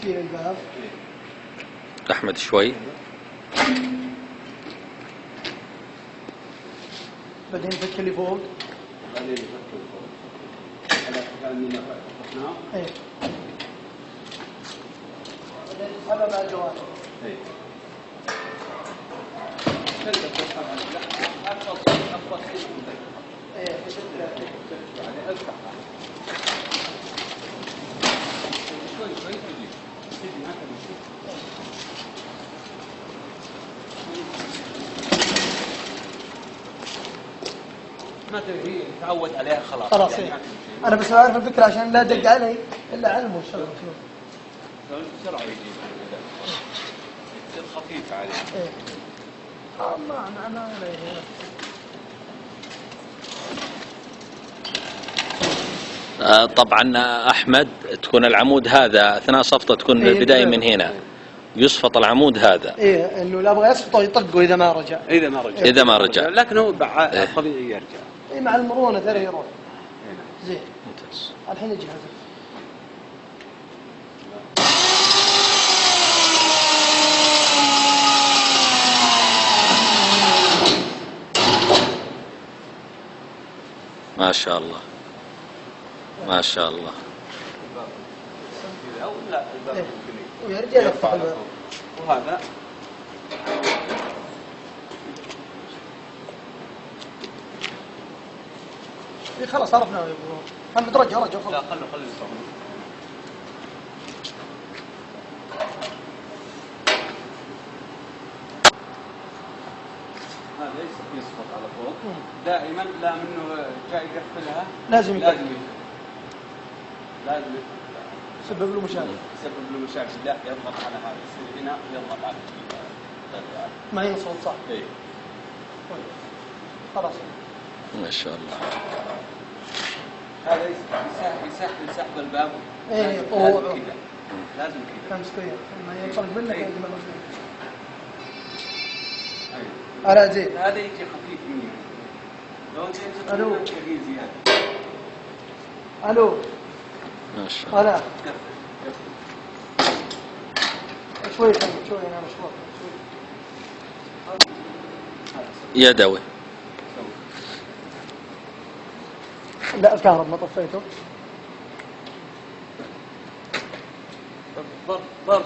تشيل الباب. أحمد شوي. بعدين فك اللي فوق. بعدين يفك اللي فوق. على كأننا فتحناه. ايه. بعدين تسحبها مع الجوانب. ايه. ايه. ما تدري تعود عليها خلاص. خلاص يعني إيه. انا بس اعرف الفكره عشان لا ادق علي الا علمه شلون بسرعه يجي يصير خفيف عليه. ايه. الله انا طبعا أحمد تكون العمود هذا أثناء صفطة تكون البداية من هنا، يصفط العمود هذا. ايه انه لا ابغى يصفطه يطقه اذا ما رجع. اذا ما رجع لكن هو طبيعي يرجع. اي مع المرونه ترى يروح. هنا. زين. ممتاز. الحين يجي هذا. ما شاء الله ما شاء الله. لا إيه. ويرجع يفتح الباب. وهذا اي خلاص عرفنا يا ابو محمد. رجع لا خلاص. خلي يصور. هذا يسقط على فوق دائما، لا منه جاي يقفلها لازم لازم يسبب له مشاكل. يسبب له مشاكل. لا يضغط على هذا يصير هنا يضغط على ما ينصل صح. اي خلاص. ما شاء الله. هذا يسحب الباب. ايه لازم كذا تمسكيه ما ينطلق منك يا جماعه. أيوة. على زين. هذا يجي خفيف مني. لو جيت الو. ثقيل زياده. الو. ما شاء الله. هلا. شوي شوي انا مشغول. يدوي. لا الكهرباء ما طفيته. ضرب